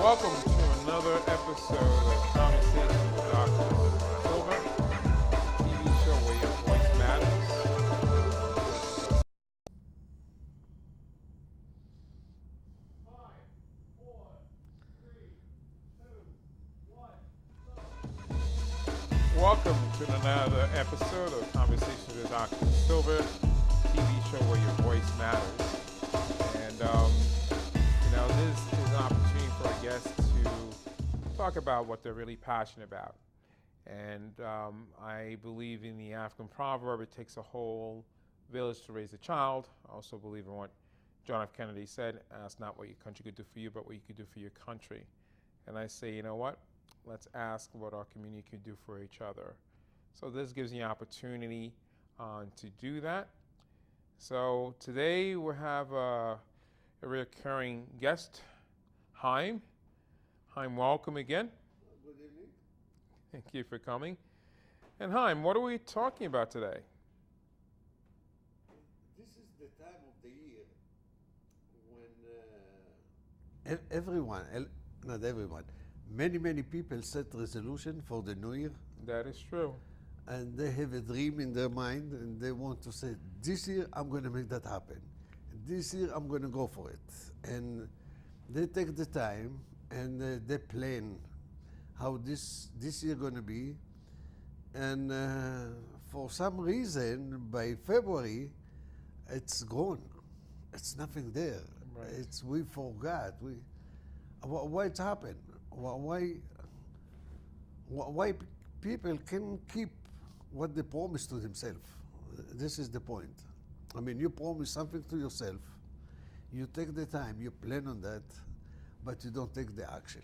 Welcome to another episode of Conversation with Dr. Silver, TV show where your voice matters. Welcome to another episode of Conversation with Dr. Silver, TV show where your voice matters. And this is an opportunity for our guests to talk about what they're really passionate about. And I believe in the African proverb, it takes a whole village to raise a child. I also believe in what John F. Kennedy said, ask not what your country could do for you, but what you could do for your country. And I say, you know what? Let's ask what our community could do for each other. So this gives you an opportunity to do that. So today we have a recurring guest, Haim. Haim, welcome again. Good evening. Thank you for coming. And Haim, what are we talking about today? This is the time of the year when everyone, not everyone, many people set resolution for the new year, That is true. and they have a dream in their mind, and they want to say, this year I'm going to make that happen. This year I'm going to go for it. And they take the time and they plan how this year going to be. And for some reason, by February, it's gone. It's nothing there. Right. We forgot. Why it happened? Why people can keep what they promise to themselves? This is the point. I mean, you promise something to yourself, you take the time, you plan on that, but you don't take the action.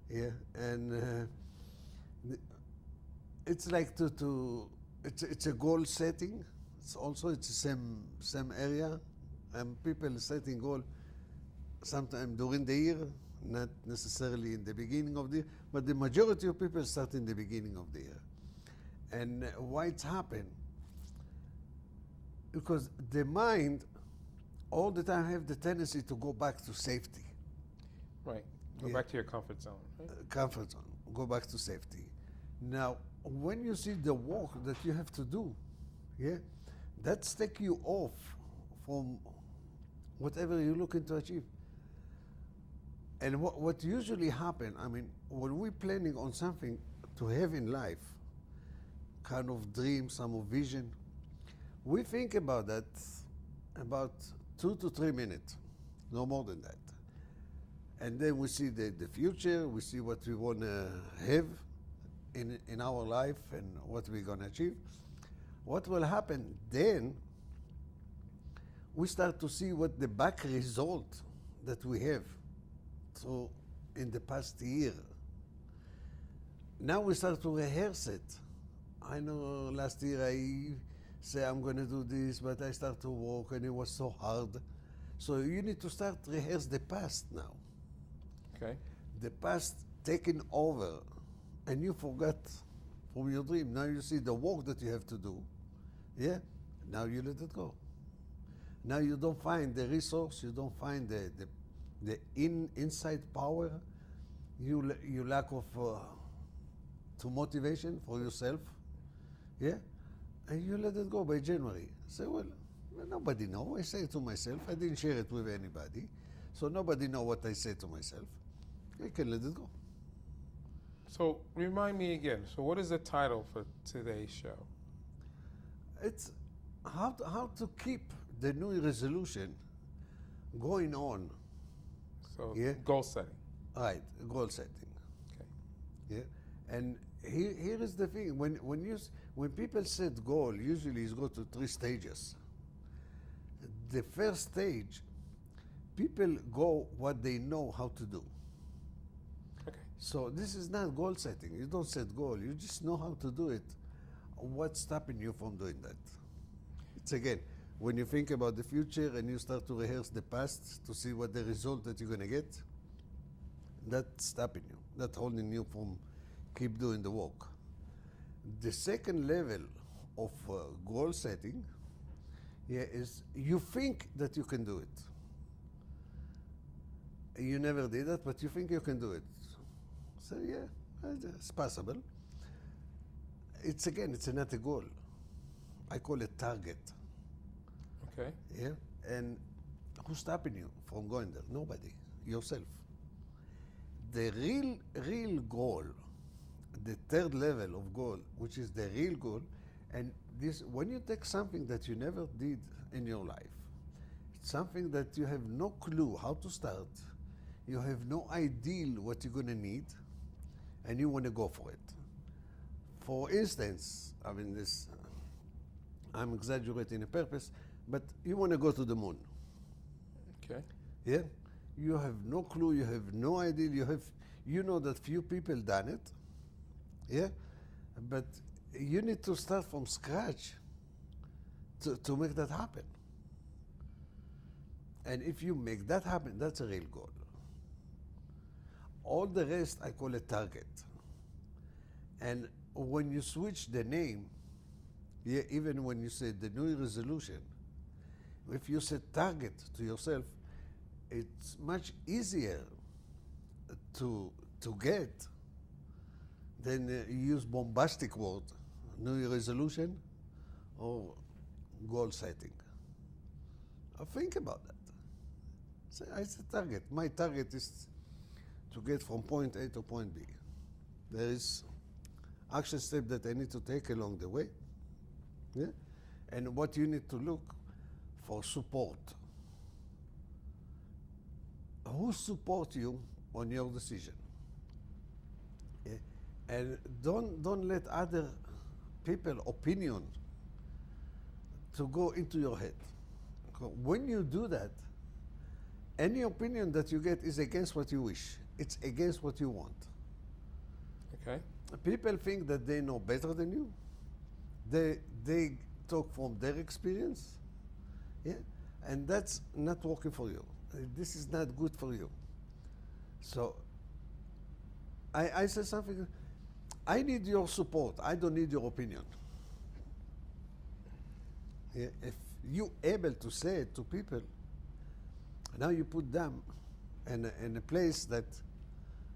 Yeah, and it's like it's a goal setting. It's the same area, and people setting goal sometime during the year, not necessarily in the beginning of the year, but the majority of people start in the beginning of the year. And why it's happened? Because the mind all the time have the tendency to go back to safety. Right. Go Yeah. back to your comfort zone. Right? Comfort zone, go back to safety. Now, when you see the work that you have to do, yeah, that's take you off from whatever you're looking to achieve. And what usually happen, I mean, when we're planning on something to have in life, kind of dream, some of vision, we think about that about 2 to 3 minutes, no more than that. And then we see the future, we see what we want to have in our life and what we're going to achieve. What will happen then, we start to see what the back result that we have. So in the past year, now we start to rehearse it. I know last year I say I'm going to do this, but I start to work and it was so hard. So you need to start rehearse the past now. Okay. The past taking over, and you forgot from your dream. Now you see the work that you have to do. Yeah? Now you let it go. Now you don't find the resource, you don't find the inside power, you lack of to motivation for yourself. Yeah? And you let it go by January. Say, well, nobody know. I say it to myself. I didn't share it with anybody. So nobody know what I say to myself. I can let it go. So remind me again. So what is the title for today's show? It's how to keep the new resolution going on. So Yeah. goal setting. Right, goal setting. Okay. Yeah, and here is the thing: when people set goal, usually it's go to 3 stages. The first stage, people go what they know how to do. Okay. So this is not goal setting. You don't set goal. You just know how to do it. What's stopping you from doing that? It's again, when you think about the future and you start to rehearse the past to see what the result that you're going to get, that's stopping you. That's holding you from keep doing the work. The second level of goal setting is you think that you can do it. you never did that, but you think you can do it. So yeah, it's possible. It's not a goal. I call it target. Okay. Yeah, and who's stopping you from going there? Nobody. Yourself. The real goal, the third level of goal, which is the real goal, and this when you take something that you never did in your life, something that you have no clue how to start, you have no idea what you're gonna need, and you want to go for it. For instance, I mean this, I'm exaggerating on purpose, but you want to go to the moon. Okay. Yeah, you have no clue, you have no idea, you know that few people done it. Yeah, but you need to start from scratch to make that happen. And if you make that happen, that's a real goal. All the rest I call a target. And when you switch the name, yeah, even when you say the New Year resolution, if you set target to yourself, it's much easier to get than you use bombastic word, New Year resolution or goal setting. Think about that. So I set target. My target is to get from point A to point B. There is action step that I need to take along the way. Yeah? And what you need to look for support. Who support you on your decision? Yeah? And don't let other people opinion to go into your head. When you do that, any opinion that you get is against what you wish. It's against what you want. Okay. People think that they know better than you. They talk from their experience. Yeah? And that's not working for you. This is not good for you. So I said something, I need your support. I don't need your opinion. Yeah? If you're able to say it to people, now you put them in a place that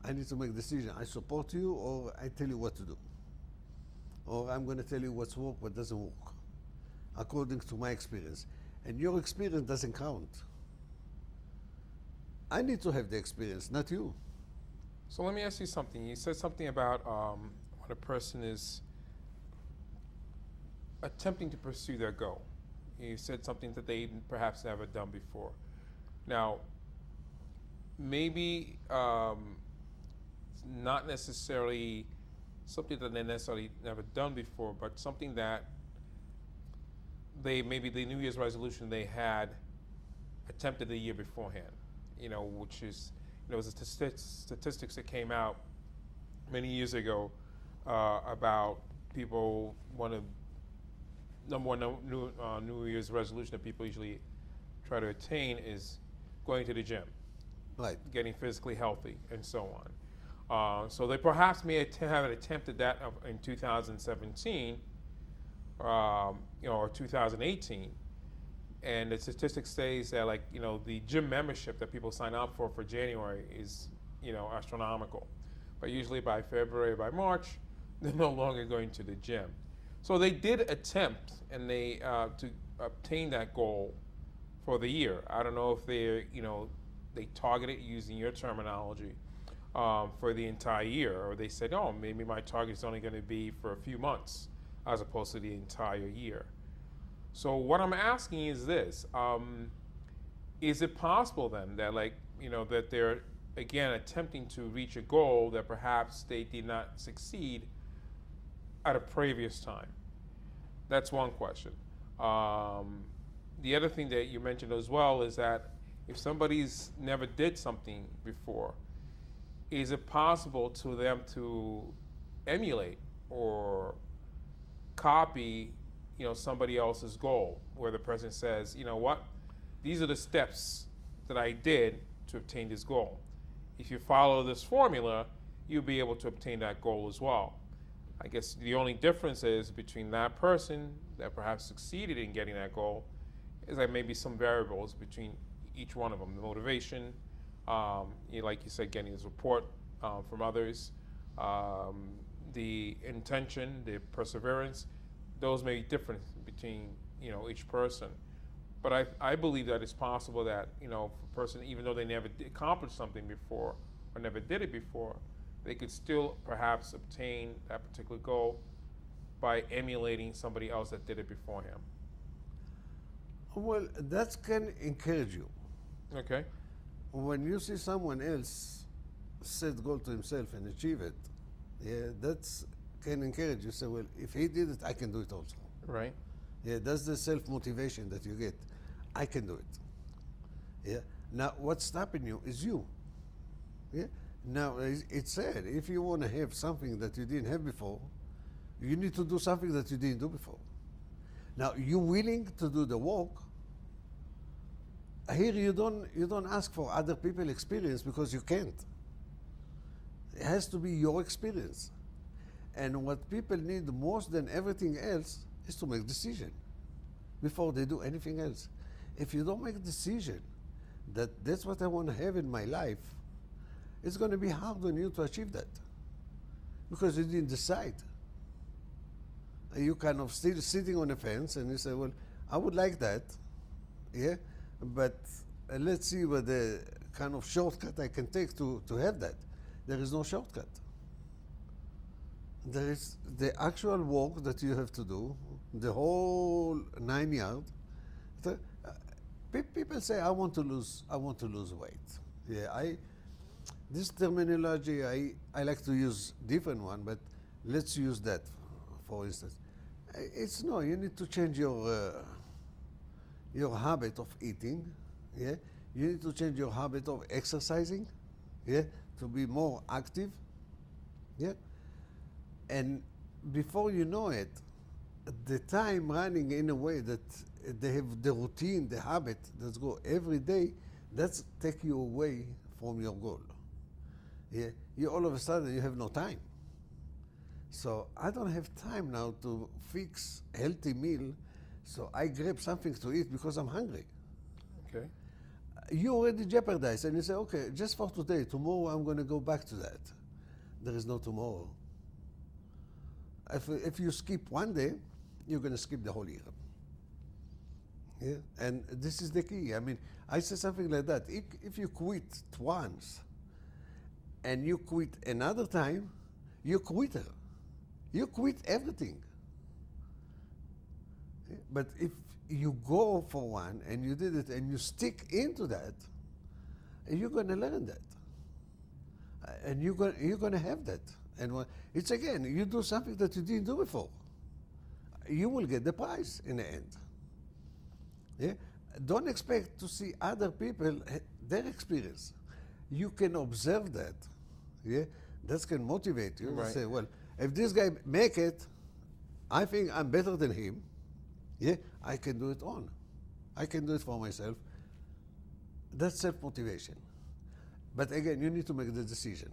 I need to make a decision. I support you, or I tell you what to do. Or I'm going to tell you what's work, what doesn't work, according to my experience. And your experience doesn't count. I need to have the experience, not you. So let me ask you something. You said something about when a person is attempting to pursue their goal. You said something that they perhaps never done before. Now, maybe it's not necessarily something that they necessarily never done before, but something that maybe the New Year's resolution they had attempted the year beforehand, which is, it was a statistics that came out many years ago about people number one New Year's resolution that people usually try to attain is going to the gym, Right. getting physically healthy, and so on. So they perhaps may have attempted that in 2017, or 2018, and the statistics says that the gym membership that people sign up for January is astronomical, but usually by February, by March, they're no longer going to the gym. So they did attempt, and they to obtain that goal for the year. I don't know if they targeted, using your terminology, for the entire year, or they said, oh, maybe my target is only going to be for a few months as opposed to the entire year. So what I'm asking is this: is it possible then that that they're again attempting to reach a goal that perhaps they did not succeed at a previous time? That's one question. The other thing that you mentioned as well is that if somebody's never did something before, is it possible to them to emulate or copy, somebody else's goal, where the person says, what, these are the steps that I did to obtain this goal. If you follow this formula, you'll be able to obtain that goal as well. I guess the only difference is between that person that perhaps succeeded in getting that goal is that maybe some variables between each one of them, the motivation, Like you said, getting support from others, the intention, the perseverance, those may be different between each person. But I believe that it's possible that a person, even though they never accomplished something before or never did it before, they could still perhaps obtain that particular goal by emulating somebody else that did it before him. Well, that can encourage you. Okay. When you see someone else set goal to himself and achieve it, yeah, that's can encourage you. Say, well, if he did it, I can do it also. Right. Yeah, that's the self-motivation that you get. I can do it. Yeah. Now, what's stopping you is you. Yeah. Now, it's said, if you want to have something that you didn't have before, you need to do something that you didn't do before. Now, you willing to do the work. Here, you don't ask for other people's experience because you can't. It has to be your experience. And what people need more than everything else is to make decision before they do anything else. If you don't make a decision that that's what I want to have in my life, it's going to be hard on you to achieve that because you didn't decide. You kind of still sitting on a fence and you say, well, I would like that, yeah, but let's see what the kind of shortcut I can take to have that. There is no shortcut. There is the actual work that you have to do, the whole 9 yards. People say, I want to lose weight. Yeah, this terminology, I like to use different one, but let's use that, for instance. It's no, you need to change your habit of eating, yeah? You need to change your habit of exercising, yeah? To be more active, yeah? And before you know it, the time running in a way that they have the routine, the habit that's go every day, that's take you away from your goal. Yeah, you all of a sudden you have no time. So I don't have time now to fix healthy meal, so I grab something to eat because I'm hungry. Okay. You already jeopardize and you say, okay, just for today, tomorrow I'm going to go back to that. There is no tomorrow. If you skip one day, you're going to skip the whole year. Yeah, and this is the key. I mean, I say something like that. If you quit once and you quit another time, you quitter. You quit everything. Yeah, but if you go for one and you did it and you stick into that, you're going to learn that. And you're going to have that. And it's again, you do something that you didn't do before. You will get the prize in the end. Yeah? Don't expect to see other people, their experience. You can observe that. Yeah? That can motivate you. Right. Say, well, if this guy make it, I think I'm better than him. Yeah, I can do it on. I can do it for myself. That's self-motivation. But again, you need to make the decision.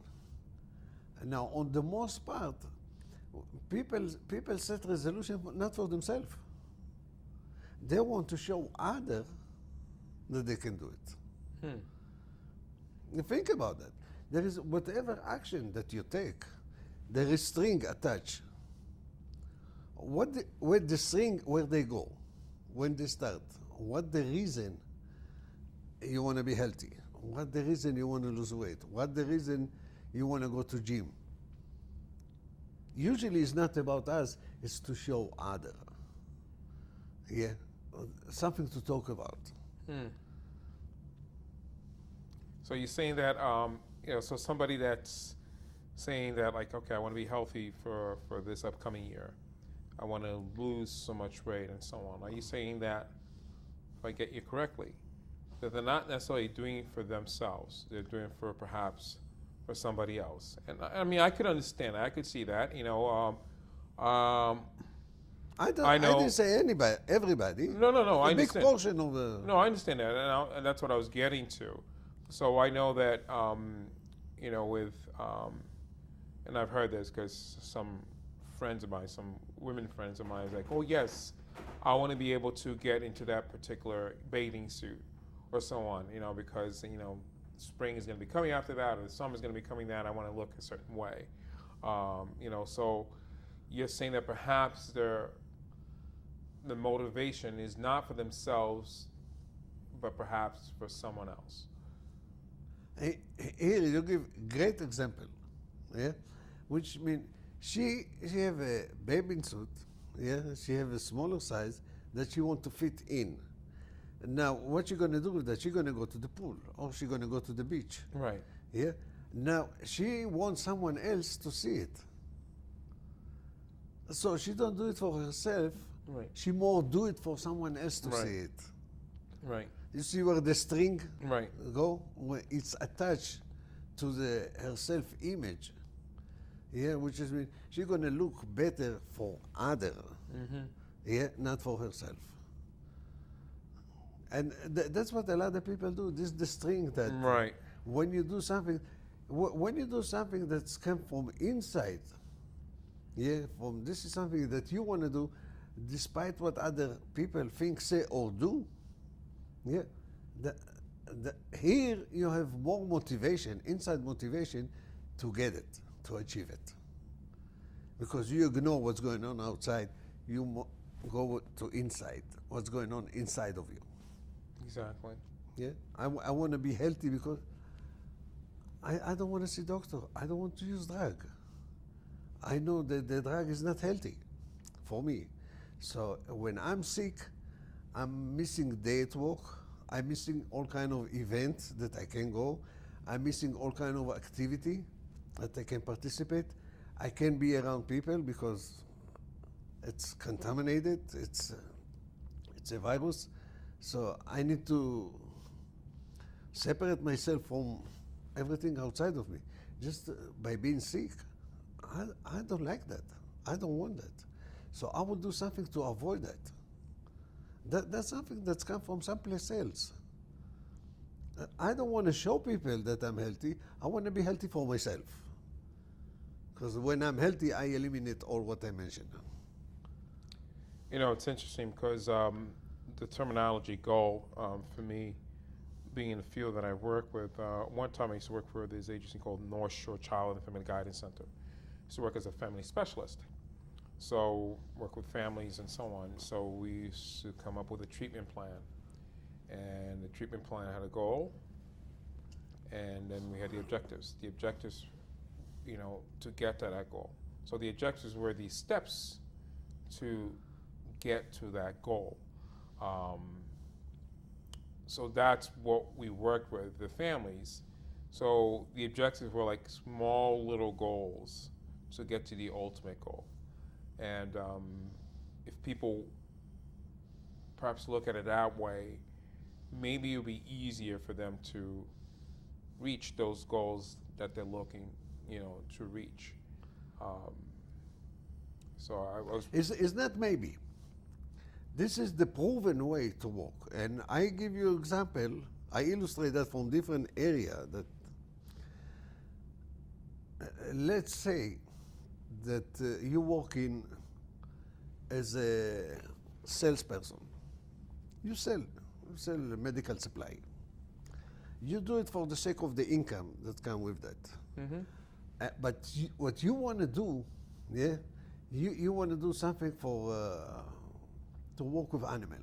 Now, on the most part, people set resolution not for themselves. They want to show others that they can do it. Think about that. There is whatever action that you take, there is string attached. Where the string, where they go, when they start, what the reason you want to be healthy, what the reason you want to lose weight, what the reason you want to go to gym. Usually it's not about us, it's to show other. Yeah, something to talk about. So you're saying that, so somebody that's saying that, like, okay, I want to be healthy for this upcoming year. I want to lose so much weight and so on. Are you saying that, if I get you correctly, that they're not necessarily doing it for themselves? They're doing it for perhaps for somebody else? And I mean, I could understand that. I could see that. I didn't say anybody, everybody. No. I A big understand. portion of the. No, I understand that, and that's what I was getting to. So I know that, and I've heard this because some friends of mine, some women friends of mine, is like, oh yes, I want to be able to get into that particular bathing suit, or so on, because spring is going to be coming after that, or the summer is going to be coming that I want to look a certain way. So you're saying that perhaps the motivation is not for themselves, but perhaps for someone else. Here you give great example, yeah, which mean she have a bathing suit, yeah, she have a smaller size that she want to fit in. Now, what she gonna do with that? She gonna go to the pool or she gonna go to the beach, Right. yeah. Now she wants someone else to see it, so she don't do it for herself. Right. She more do it for someone else to Right. see it. Right. You see where the string Right. go? When it's attached to the her self-image. Yeah, which is mean she's gonna look better for other. Mm-hmm. Yeah, not for herself. And that's what a lot of people do. This is the string that Right. when you do something, when you do something that's come from inside. Yeah, from this is something that you want to do, despite what other people think, say, or do. Yeah, here you have more motivation, inside motivation, to get it, to achieve it. Because you ignore what's going on outside, you go to inside, what's going on inside of you. Exactly. Yeah, I want to be healthy because I don't want to see doctor. I don't want to use drug. I know that the drug is not healthy for me. So when I'm sick, I'm missing day at work. I'm missing all kind of events that I can go. I'm missing all kind of activity that I can participate. I can't be around people because it's contaminated. It's a virus. So I need to separate myself from everything outside of me. Just by being sick, I don't like that. I don't want that. So I will do something to avoid that. That's something that's come from someplace else. I don't want to show people that I'm healthy. I want to be healthy for myself. Because when I'm healthy, I eliminate all what I mentioned. It's interesting because the terminology goal, for me, being in the field that I work with, one time I used to work for this agency called North Shore Child and Family Guidance Center. I used to work as a family specialist. So work with families and so on. So we used to come up with a treatment plan. And the treatment plan had a goal, and then we had the objectives. The objectives, to get to that goal. So the objectives were the steps to get to that goal. So that's what we worked with, the families. So the objectives were like small little goals to get to the ultimate goal. And if people perhaps look at it that way, maybe it'll be easier for them to reach those goals that they're looking, to reach. So I was. Is that maybe? This is the proven way to work. And I give you example, I illustrate that from different area that, let's say that you work in as a salesperson. You sell medical supply. You do it for the sake of the income that come with that. Mm-hmm. But what you want to do, yeah, you want to do something for to work with animal.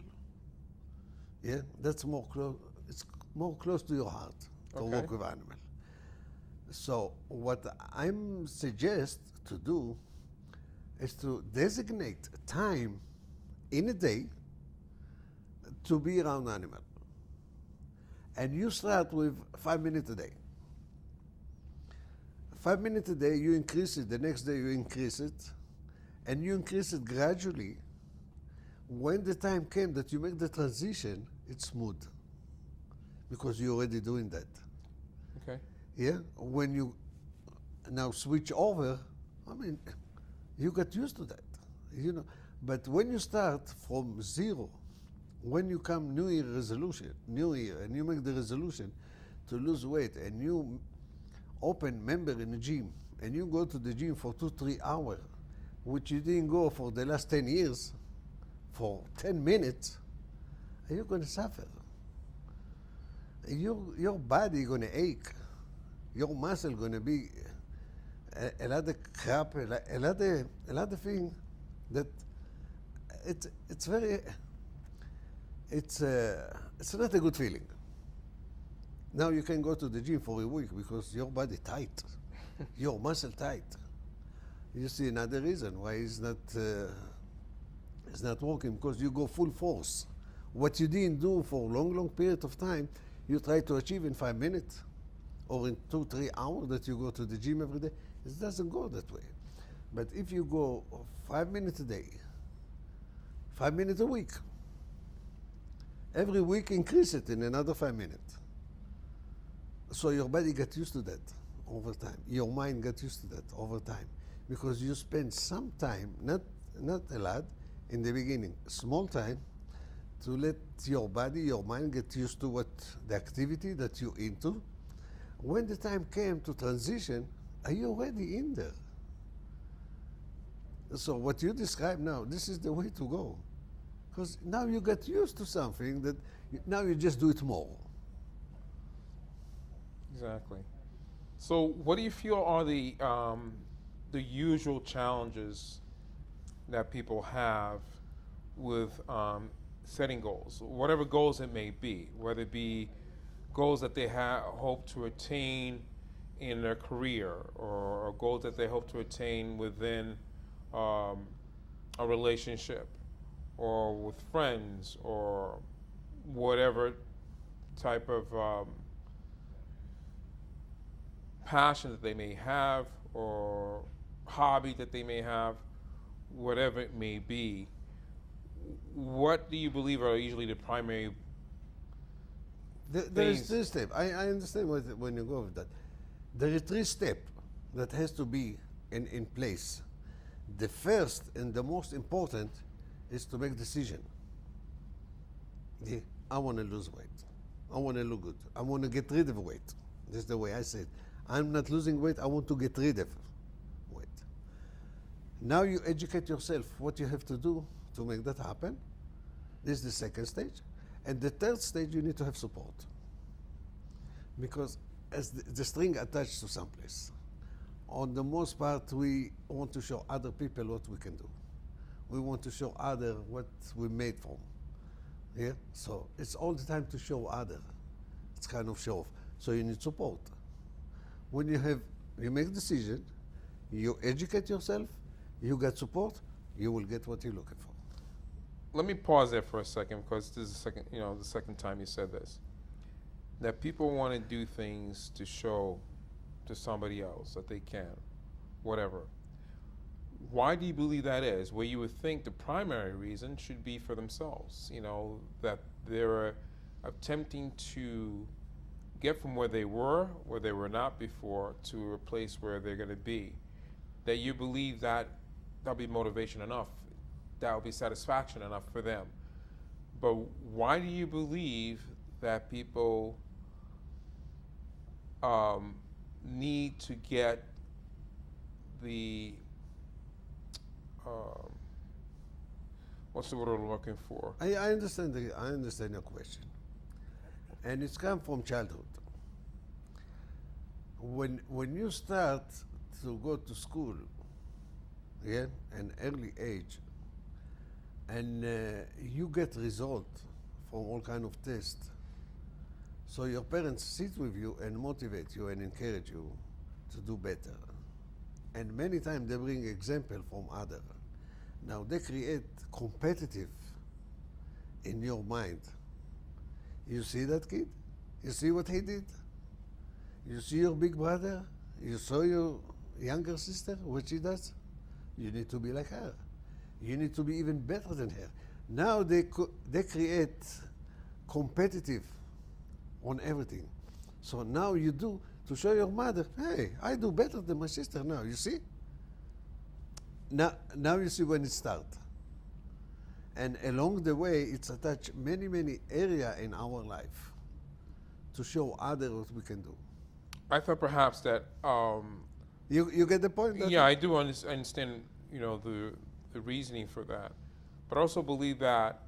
Yeah, that's more close. It's more close to your heart to Okay. work with animal. So what I'm suggest to do is to designate time in a day to be around animal. And you start with 5 minutes a day. 5 minutes a day, you increase it. The next day, you increase it. And you increase it gradually. When the time came that you make the transition, it's smooth. Because you're already doing that. Okay. Yeah? When you now switch over, you get used to that. But when you start from zero, when you come New Year, and you make the resolution to lose weight, and you open member in a gym, and you go to the gym for 2-3 hours, which you didn't go for the last 10 years, for 10 minutes, you're going to suffer. your body gonna ache, your muscle gonna be a lot of crap, a lot of thing that it's very it's not a good feeling. Now you can go to the gym for a week because your body tight, your muscle tight. You see another reason why it's not working, because you go full force. What you didn't do for a long period of time, you try to achieve in 5 minutes or in 2-3 hours that you go to the gym every day. It doesn't go that way. But if you go 5 minutes a day, 5 minutes a week, every week increase it in another 5 minutes. So your body gets used to that over time. Your mind gets used to that over time, because you spend some time, not a lot, in the beginning, small time, to let your body, your mind get used to what the activity that you're into. When the time came to transition, are you already in there? So what you describe now, this is the way to go. Because now you get used to something that now you just do it more. Exactly. So, what do you feel are the usual challenges that people have with setting goals, whatever goals it may be, whether it be goals that they hope to attain in their career, or goals that they hope to attain within a relationship, or with friends, or whatever type of passion that they may have, or hobby that they may have, whatever it may be. What do you believe are usually the primary There is three steps. I understand when you go with that. There is 3 steps that has to be in place. The first and the most important is to make decision. I want to lose weight. I want to look good. I want to get rid of weight. That's the way I say it. I'm not losing weight. I want to get rid of weight. Now you educate yourself what you have to do to make that happen. This is the second stage. And the third stage, you need to have support. Because as the string attached to someplace, on the most part, we want to show other people what we can do. We want to show other what we made from. Yeah? So it's all the time to show other. It's kind of show off. So you need support. When you make decision, you educate yourself, you get support, you will get what you're looking for. Let me pause there for a second, because this is the second time you said this. That people want to do things to show to somebody else that they can, whatever. Why do you believe that is? Where you would think the primary reason should be for themselves, that they're attempting to get from where they were not before, to a place where they're going to be. That you believe that that'll be motivation enough, that will be satisfaction enough for them. But why do you believe that people need to get the what's the word I'm looking for? I understand your question, and it's come from childhood. When you start to go to school, an early age, and you get result from all kind of tests, so your parents sit with you and motivate you and encourage you to do better. And many times they bring example from others. Now they create competitive in your mind. You see that kid? You see what he did? You see your big brother? You saw your younger sister, what she does? You need to be like her. You need to be even better than her. Now they create competitive on everything. So now you do to show your mother, hey, I do better than my sister now, you see? Now you see when it starts. And along the way, it's attached many areas in our life to show others what we can do. I thought perhaps that you get the point? Yeah, I do understand, the reasoning for that. But I also believe that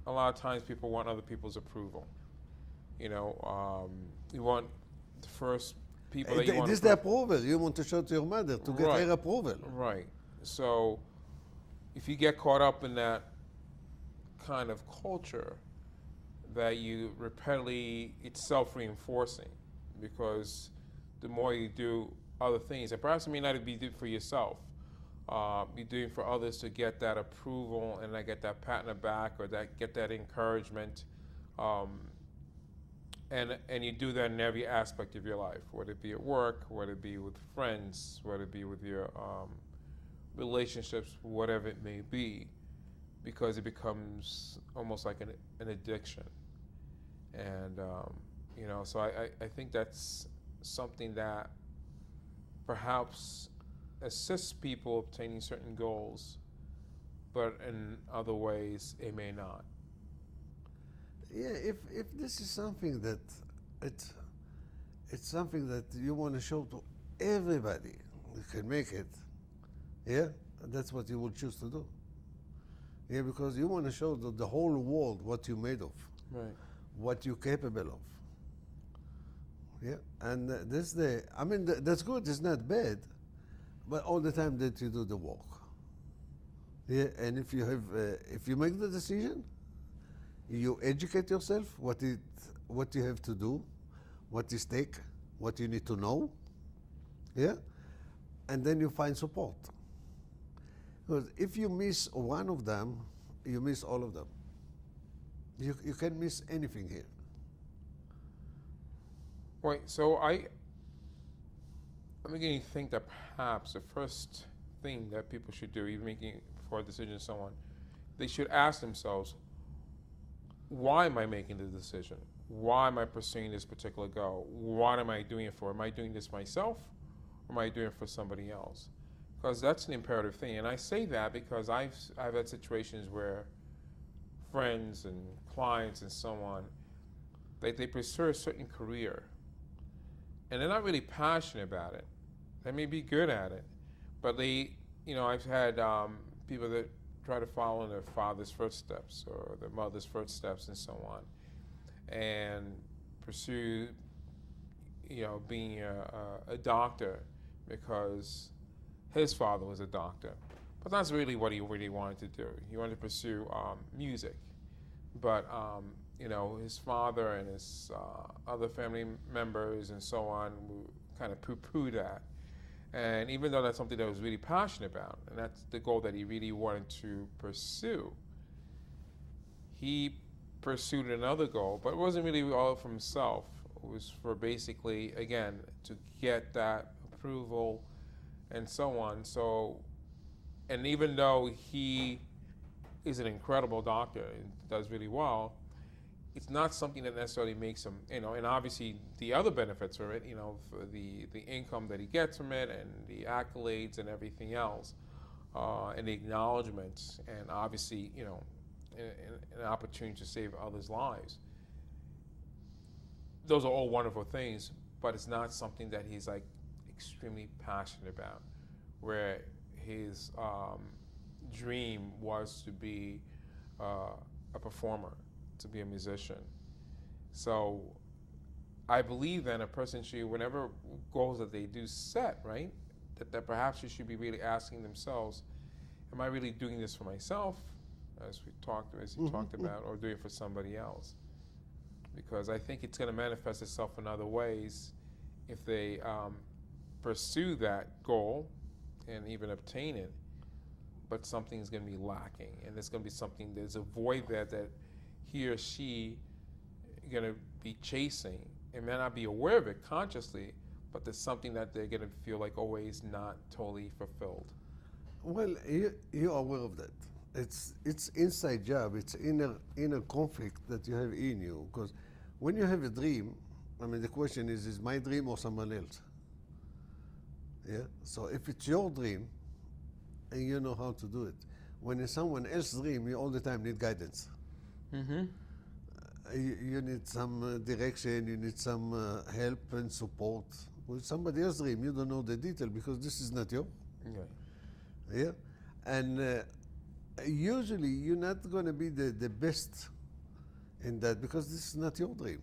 a lot of times people want other people's approval. You want the first people that you want This is to the approval. You want to show to your mother to get Right. her approval. Right. So if you get caught up in that kind of culture, that you repeatedly, it's self-reinforcing, because the more you do other things, and perhaps it may not be do for yourself, you're doing for others to get that approval and get that pat on the back, or get that encouragement, and you do that in every aspect of your life, whether it be at work, whether it be with friends, whether it be with your relationships, whatever it may be, because it becomes almost like an addiction. And so I think that's something that perhaps assists people obtaining certain goals, but in other ways it may not. Yeah, if this is something that it's something that you want to show to everybody, you can make it. Yeah, that's what you will choose to do. Yeah, because you want to show the whole world what you're made of, Right. what you're capable of. Yeah, and that's good. It's not bad, but all the time that you do the work. Yeah, and if you make the decision, you educate yourself what you have to do, what is stake, what you need to know. Yeah, and then you find support. Because if you miss one of them, you miss all of them. You can't miss anything here. Right. So I'm beginning to think that perhaps the first thing that people should do, even making for a decision and so on, they should ask themselves, why am I making the decision? Why am I pursuing this particular goal? What am I doing it for? Am I doing this myself, or am I doing it for somebody else? Because that's an imperative thing. And I say that because I've had situations where friends and clients and so on, they pursue a certain career, and they're not really passionate about it. They may be good at it, but I've had people that try to follow in their father's footsteps or their mother's footsteps and so on, and pursue, being a doctor because his father was a doctor. But that's really what he really wanted to do. He wanted to pursue music. But, his father and his other family members and so on kind of poo-poo that. And even though that's something that he was really passionate about, and that's the goal that he really wanted to pursue, he pursued another goal, but it wasn't really all for himself. It was for basically, again, to get that approval and so on. So, and even though he is an incredible doctor and does really well, it's not something that necessarily makes him, and obviously the other benefits of it, for the income that he gets from it and the accolades and everything else, and the acknowledgments, and obviously, an opportunity to save others' lives. Those are all wonderful things, but it's not something that he's like extremely passionate about, where his dream was to be a performer, to be a musician. So I believe then a person should, whenever goals that they do set, right, that perhaps you should be really asking themselves, am I really doing this for myself, as you talked about, or doing it for somebody else? Because I think it's going to manifest itself in other ways if they pursue that goal and even obtain it, but something's going to be lacking, and there's going to be something, there's a void there that he or she going to be chasing, and may not be aware of it consciously, but there's something that they're going to feel like always not totally fulfilled. Well, you're aware of that. It's inside job. It's inner conflict that you have in you. Because when you have a dream, the question is my dream or someone else? Yeah. So if it's your dream, and you know how to do it, when it's someone else's dream, you all the time need guidance. Mm-hmm. You need some direction. You need some help and support. With somebody else's dream, you don't know the detail because this is not yours. Okay. Yeah, and usually you're not going to be the best in that because this is not your dream.